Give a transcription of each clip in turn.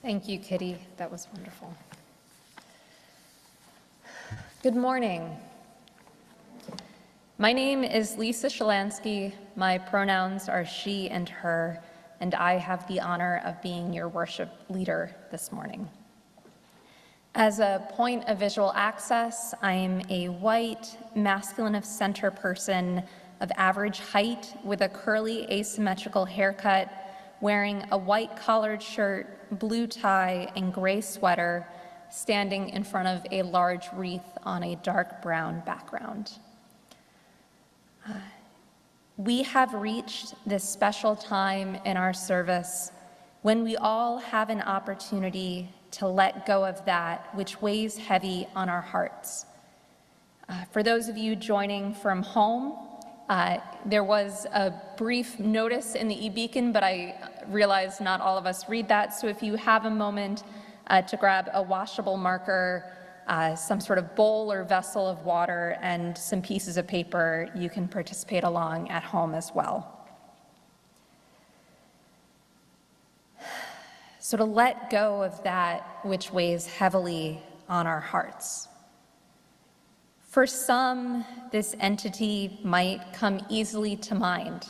Thank you, Kitty. That was wonderful. Good morning. My name is Lisa Shalansky. My pronouns are she and her, and I have the honor of being your worship leader this morning. As a point of visual access, I am a white, masculine of center person of average height with a curly asymmetrical haircut, wearing a white collared shirt, blue tie, and gray sweater, standing in front of a large wreath on a dark brown background. We have reached this special time in our service when we all have an opportunity to let go of that which weighs heavy on our hearts. For those of you joining from home, there was a brief notice in the e-beacon, but I realize not all of us read that, so if you have a moment to grab a washable marker, some sort of bowl or vessel of water, and some pieces of paper, you can participate along at home as well. So to let go of that which weighs heavily on our hearts. For some, this entity might come easily to mind.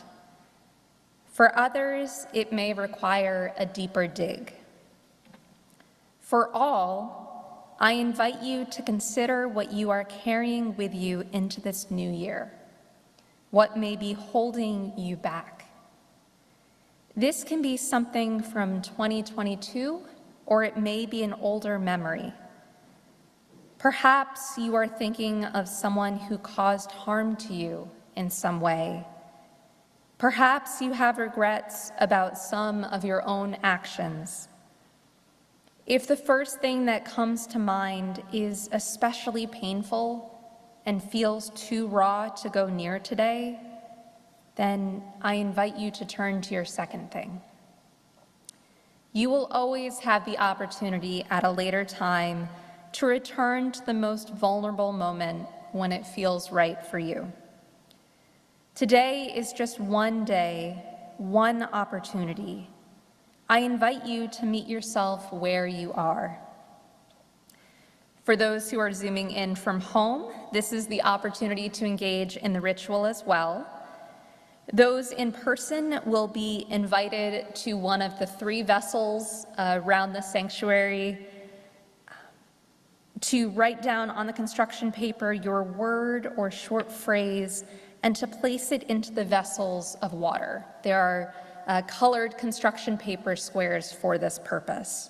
For others, it may require a deeper dig. For all, I invite you to consider what you are carrying with you into this new year, what may be holding you back. This can be something from 2022, or it may be an older memory. Perhaps you are thinking of someone who caused harm to you in some way. Perhaps you have regrets about some of your own actions. If the first thing that comes to mind is especially painful and feels too raw to go near today, then I invite you to turn to your second thing. You will always have the opportunity at a later time to return to the most vulnerable moment when it feels right for you. Today is just one day, one opportunity. I invite you to meet yourself where you are. For those who are zooming in from home, this is the opportunity to engage in the ritual as well. Those in person will be invited to one of the 3 vessels around the sanctuary to write down on the construction paper your word or short phrase and to place it into the vessels of water. There are colored construction paper squares for this purpose.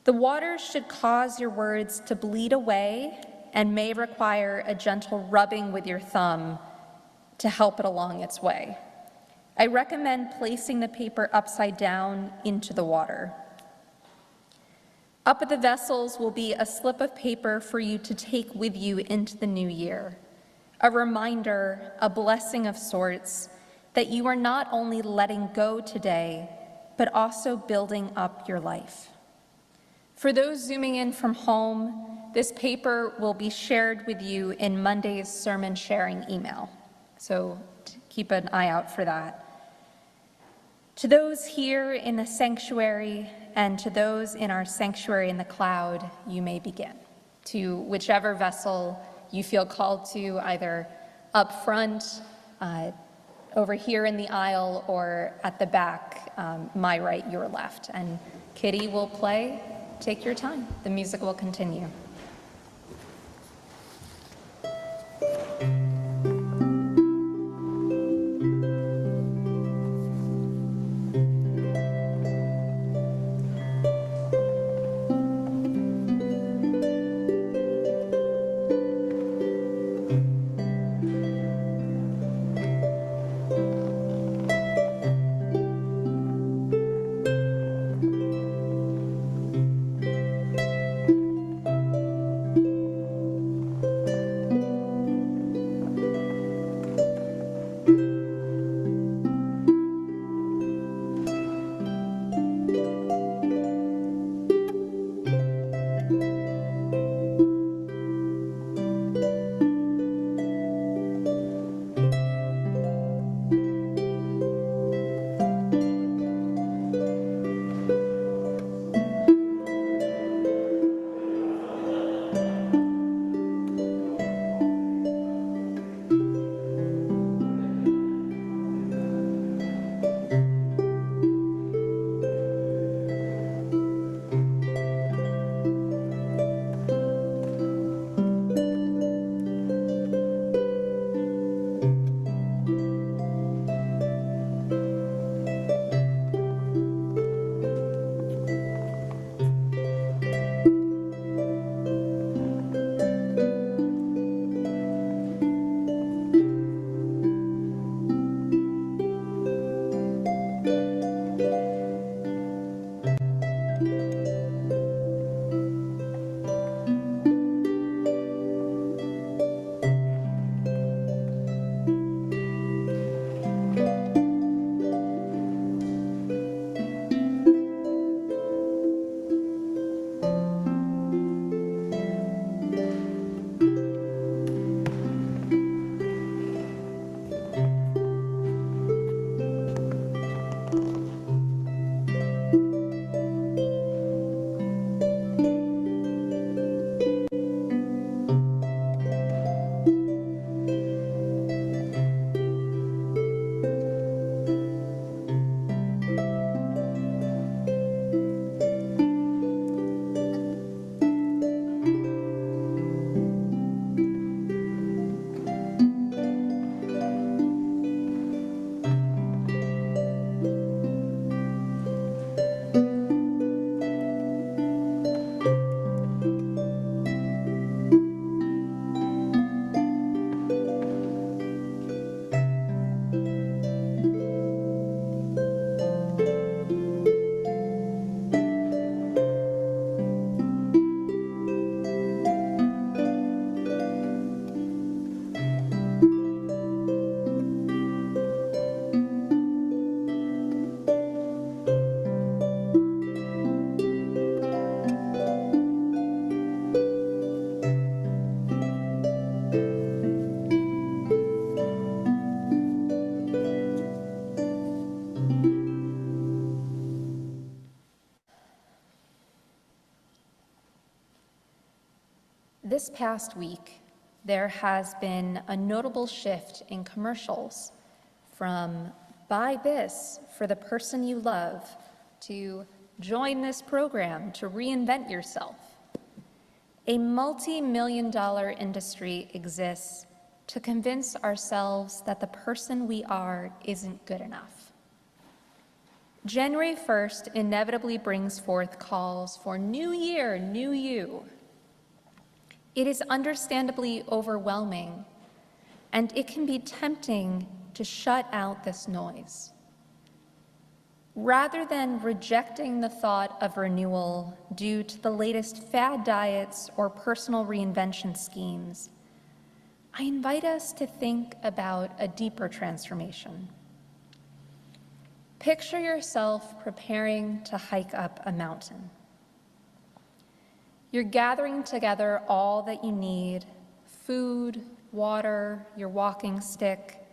The water should cause your words to bleed away and may require a gentle rubbing with your thumb to help it along its way. I recommend placing the paper upside down into the water. Up at the vessels will be a slip of paper for you to take with you into the new year, a reminder, a blessing of sorts, that you are not only letting go today, but also building up your life. For those zooming in from home, this paper will be shared with you in Monday's sermon sharing email. So keep an eye out for that. To those here in the sanctuary and to those in our sanctuary in the cloud, you may begin. To whichever vessel you feel called to, either up front, over here in the aisle, or at the back, my right, your left. And Kitty will play. Take your time. The music will continue. This past week, there has been a notable shift in commercials from buy this for the person you love to join this program to reinvent yourself. A multi-million-dollar industry exists to convince ourselves that the person we are isn't good enough. January 1st inevitably brings forth calls for new year, new you. It is understandably overwhelming, and it can be tempting to shut out this noise. Rather than rejecting the thought of renewal due to the latest fad diets or personal reinvention schemes, I invite us to think about a deeper transformation. Picture yourself preparing to hike up a mountain. You're gathering together all that you need: food, water, your walking stick.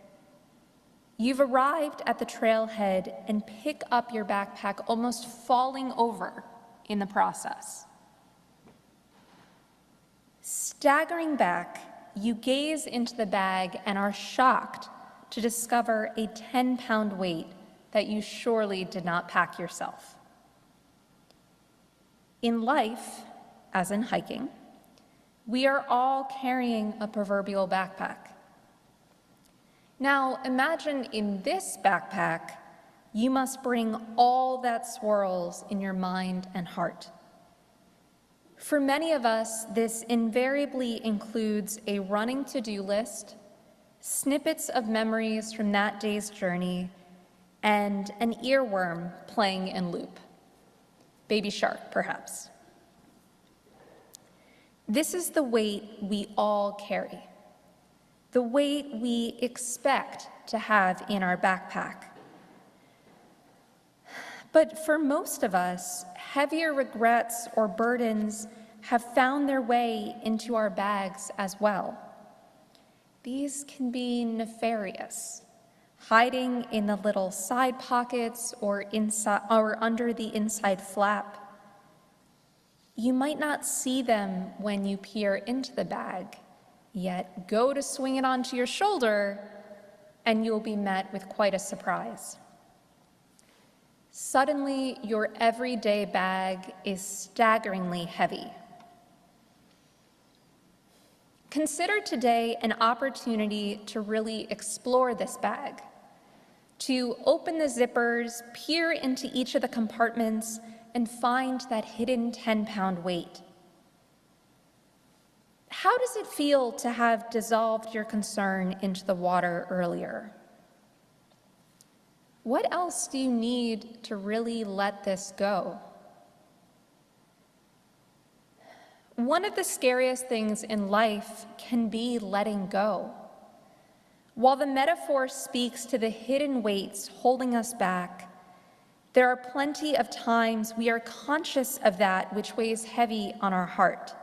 You've arrived at the trailhead and pick up your backpack, almost falling over in the process. Staggering back, you gaze into the bag and are shocked to discover a 10-pound weight that you surely did not pack yourself. In life, as in hiking, we are all carrying a proverbial backpack. Now, imagine in this backpack, you must bring all that swirls in your mind and heart. For many of us, this invariably includes a running to-do list, snippets of memories from that day's journey, and an earworm playing in loop. Baby Shark, perhaps. This is the weight we all carry, the weight we expect to have in our backpack. But for most of us, heavier regrets or burdens have found their way into our bags as well. These can be nefarious, hiding in the little side pockets or under the inside flap. You might not see them when you peer into the bag, yet go to swing it onto your shoulder, and you'll be met with quite a surprise. Suddenly, your everyday bag is staggeringly heavy. Consider today an opportunity to really explore this bag, to open the zippers, peer into each of the compartments, and find that hidden 10-pound weight. How does it feel to have dissolved your concern into the water earlier? What else do you need to really let this go? One of the scariest things in life can be letting go. While the metaphor speaks to the hidden weights holding us back, there are plenty of times we are conscious of that which weighs heavy on our heart.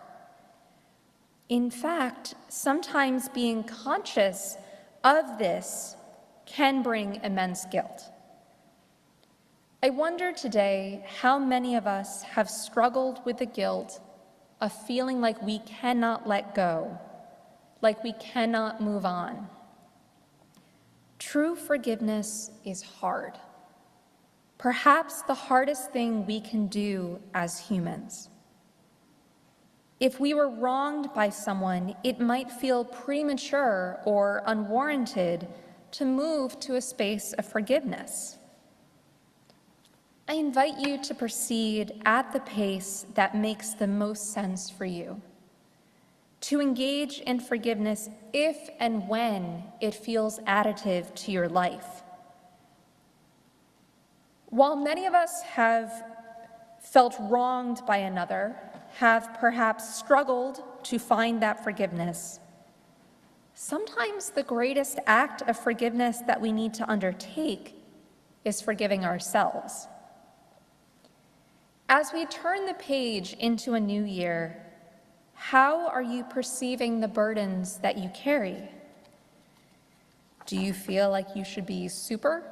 In fact, sometimes being conscious of this can bring immense guilt. I wonder today how many of us have struggled with the guilt of feeling like we cannot let go, like we cannot move on. True forgiveness is hard. Perhaps the hardest thing we can do as humans. If we were wronged by someone, it might feel premature or unwarranted to move to a space of forgiveness. I invite you to proceed at the pace that makes the most sense for you, to engage in forgiveness if and when it feels additive to your life. While many of us have felt wronged by another, have perhaps struggled to find that forgiveness, sometimes the greatest act of forgiveness that we need to undertake is forgiving ourselves. As we turn the page into a new year, how are you perceiving the burdens that you carry? Do you feel like you should be super?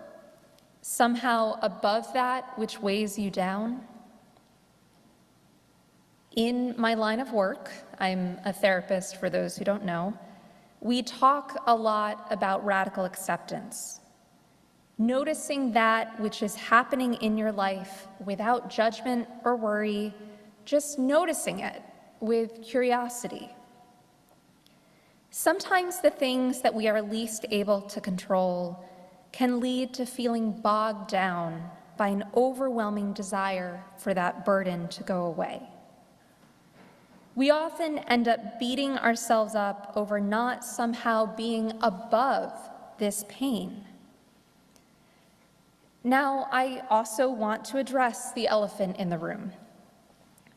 Somehow above that which weighs you down? In my line of work, I'm a therapist, for those who don't know. We talk a lot about radical acceptance. Noticing that which is happening in your life without judgment or worry, just noticing it with curiosity. Sometimes the things that we are least able to control can lead to feeling bogged down by an overwhelming desire for that burden to go away. We often end up beating ourselves up over not somehow being above this pain. Now, I also want to address the elephant in the room.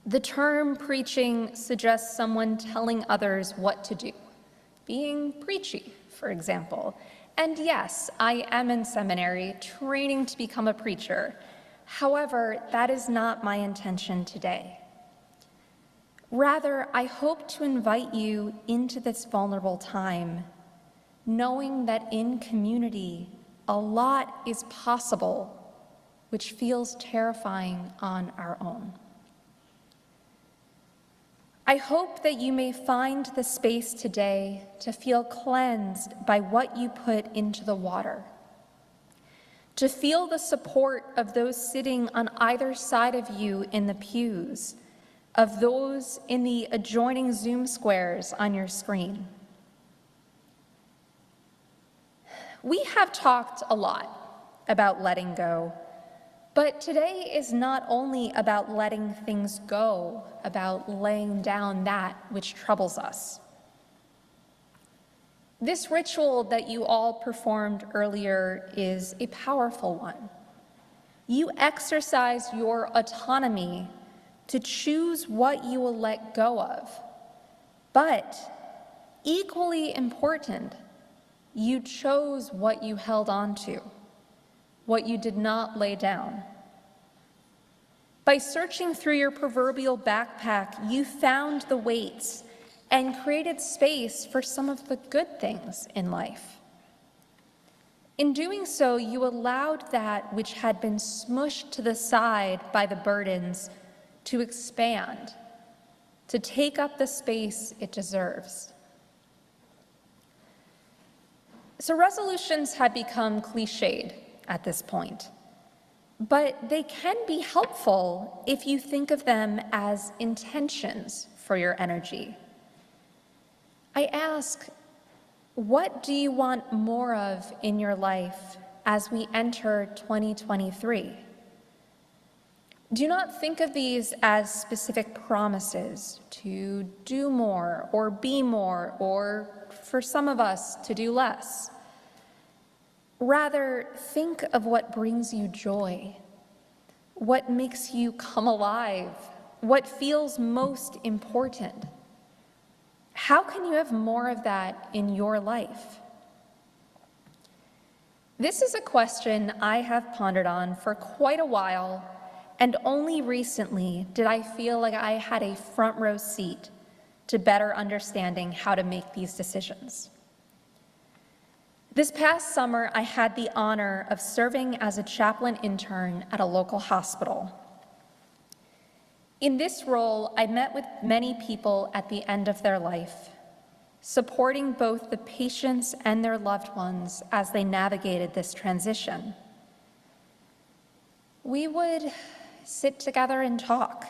The term preaching suggests someone telling others what to do, being preachy, for example. And yes, I am in seminary, training to become a preacher. However, that is not my intention today. Rather, I hope to invite you into this vulnerable time, knowing that in community, a lot is possible, which feels terrifying on our own. I hope that you may find the space today to feel cleansed by what you put into the water, to feel the support of those sitting on either side of you in the pews, of those in the adjoining Zoom squares on your screen. We have talked a lot about letting go, but today is not only about letting things go, about laying down that which troubles us. This ritual that you all performed earlier is a powerful one. You exercise your autonomy to choose what you will let go of, but equally important, you chose what you held on to, what you did not lay down. By searching through your proverbial backpack, you found the weights and created space for some of the good things in life. In doing so, you allowed that which had been smushed to the side by the burdens to expand, to take up the space it deserves. So resolutions have become cliched at this point, but they can be helpful if you think of them as intentions for your energy. I ask, what do you want more of in your life as we enter 2023? Do not think of these as specific promises to do more or be more, or for some of us, to do less. Rather, think of what brings you joy, what makes you come alive, what feels most important. How can you have more of that in your life? This is a question I have pondered on for quite a while, and only recently did I feel like I had a front row seat to better understanding how to make these decisions. This past summer, I had the honor of serving as a chaplain intern at a local hospital. In this role, I met with many people at the end of their life, supporting both the patients and their loved ones as they navigated this transition. We would sit together and talk.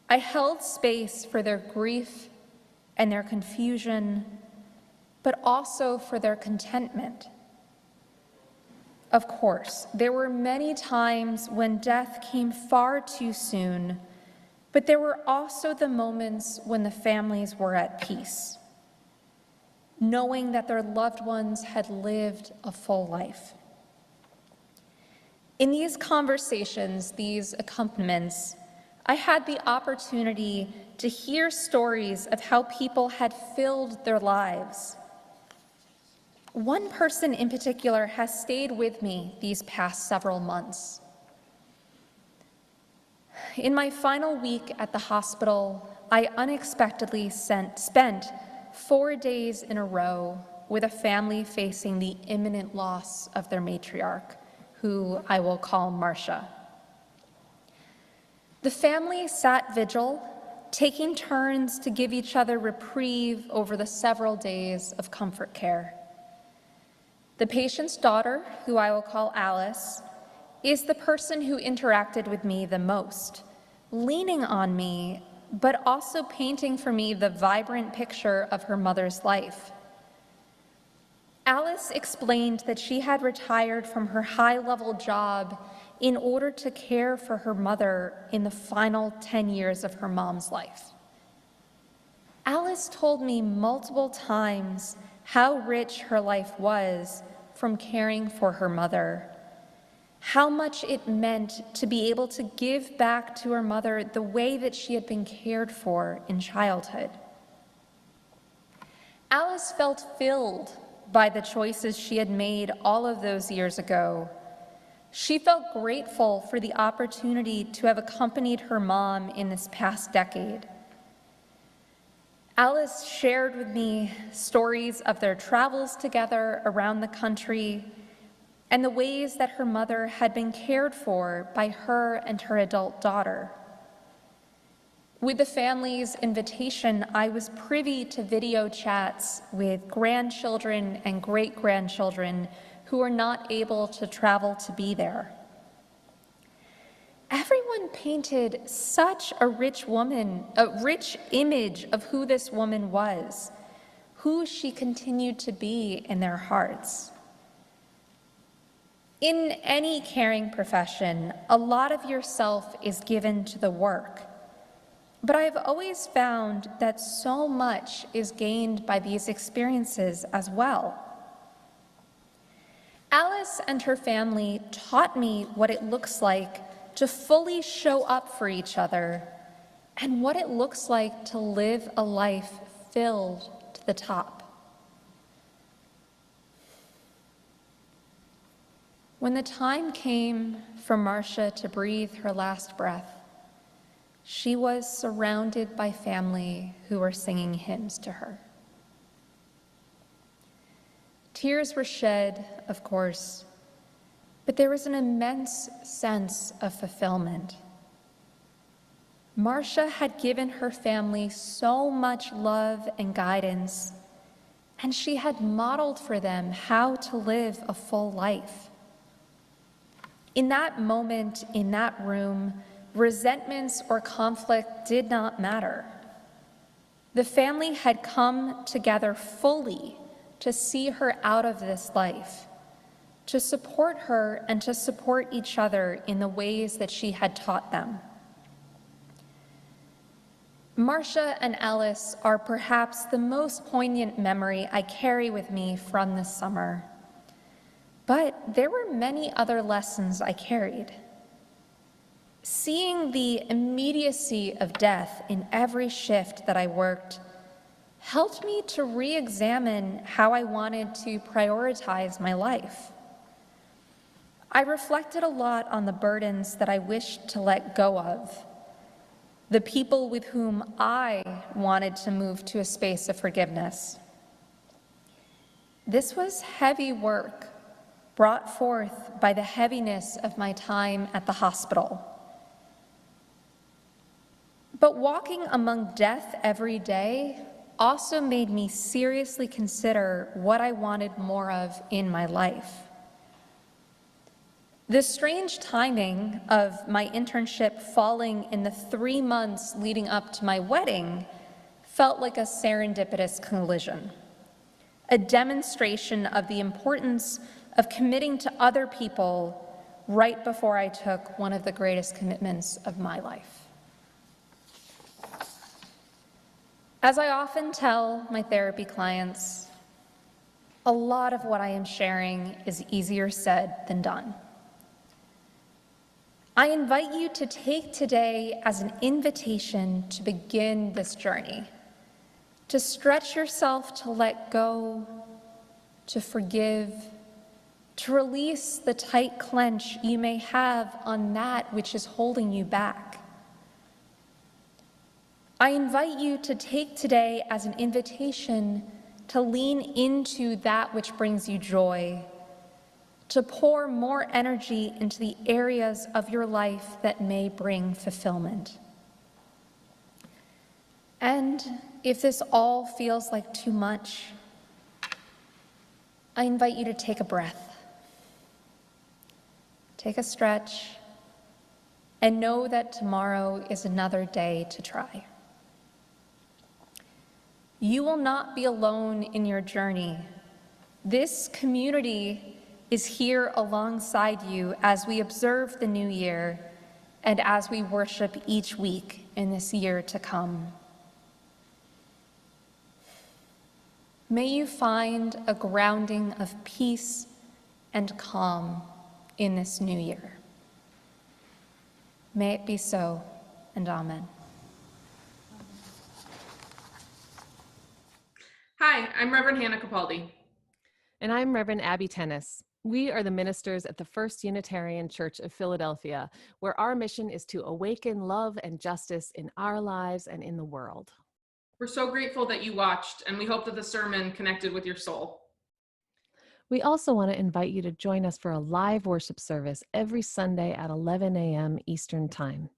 I held space for their grief and their confusion, but also for their contentment. Of course, there were many times when death came far too soon, but there were also the moments when the families were at peace, knowing that their loved ones had lived a full life. In these conversations, these accompaniments, I had the opportunity to hear stories of how people had filled their lives. One person in particular has stayed with me these past several months. In my final week at the hospital, I unexpectedly spent 4 days in a row with a family facing the imminent loss of their matriarch, who I will call Marcia. The family sat vigil taking turns to give each other reprieve over the several days of comfort care. The patient's daughter, who I will call Alice, is the person who interacted with me the most, leaning on me, but also painting for me the vibrant picture of her mother's life. Alice explained that she had retired from her high-level job in order to care for her mother in the final 10 years of her mom's life. Alice told me multiple times how rich her life was from caring for her mother, how much it meant to be able to give back to her mother the way that she had been cared for in childhood. Alice felt filled by the choices she had made all of those years ago. She felt grateful for the opportunity to have accompanied her mom in this past decade. Alice shared with me stories of their travels together around the country and the ways that her mother had been cared for by her and her adult daughter. With the family's invitation, I was privy to video chats with grandchildren and great-grandchildren who were not able to travel to be there. Everyone painted such a rich image of who this woman was, who she continued to be in their hearts. In any caring profession, a lot of yourself is given to the work. But I've always found that so much is gained by these experiences as well. Alice and her family taught me what it looks like to fully show up for each other and what it looks like to live a life filled to the top. When the time came for Marcia to breathe her last breath, she was surrounded by family who were singing hymns to her. Tears were shed, of course, but there was an immense sense of fulfillment. Marcia had given her family so much love and guidance, and she had modeled for them how to live a full life. In that moment, in that room, resentments or conflict did not matter. The family had come together fully to see her out of this life, to support her and to support each other in the ways that she had taught them. Marcia and Alice are perhaps the most poignant memory I carry with me from this summer. But there were many other lessons I carried. Seeing the immediacy of death in every shift that I worked helped me to re-examine how I wanted to prioritize my life. I reflected a lot on the burdens that I wished to let go of, the people with whom I wanted to move to a space of forgiveness. This was heavy work, brought forth by the heaviness of my time at the hospital. But walking among death every day also made me seriously consider what I wanted more of in my life. The strange timing of my internship falling in the 3 months leading up to my wedding felt like a serendipitous collision, a demonstration of the importance of committing to other people right before I took one of the greatest commitments of my life. As I often tell my therapy clients, a lot of what I am sharing is easier said than done. I invite you to take today as an invitation to begin this journey, to stretch yourself to let go, to forgive, to release the tight clench you may have on that which is holding you back. I invite you to take today as an invitation to lean into that which brings you joy, to pour more energy into the areas of your life that may bring fulfillment. And if this all feels like too much, I invite you to take a breath, take a stretch, and know that tomorrow is another day to try. You will not be alone in your journey. This community is here alongside you as we observe the new year and as we worship each week in this year to come. May you find a grounding of peace and calm in this new year. May it be so, and amen. Hi, I'm Reverend Hannah Capaldi. And I'm Reverend Abby Tennis. We are the ministers at the First Unitarian Church of Philadelphia, where our mission is to awaken love and justice in our lives and in the world. We're so grateful that you watched, and we hope that the sermon connected with your soul. We also want to invite you to join us for a live worship service every Sunday at 11 a.m. Eastern Time.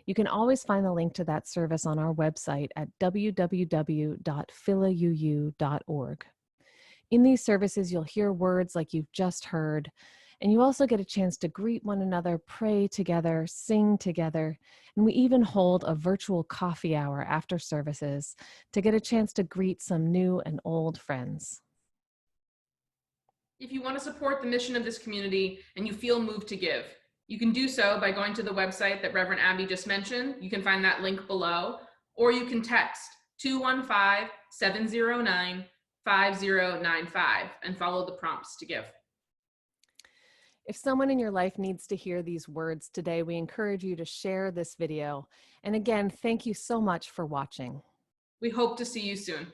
You can always find the link to that service on our website at www.philauu.org. In these services, you'll hear words like you've just heard, and you also get a chance to greet one another, pray together, sing together, and we even hold a virtual coffee hour after services to get a chance to greet some new and old friends. If you want to support the mission of this community and you feel moved to give, you can do so by going to the website that Reverend Abby just mentioned. You can find that link below, or you can text 215-709-5095 and follow the prompts to give. If someone in your life needs to hear these words today, we encourage you to share this video. And again, thank you so much for watching. We hope to see you soon.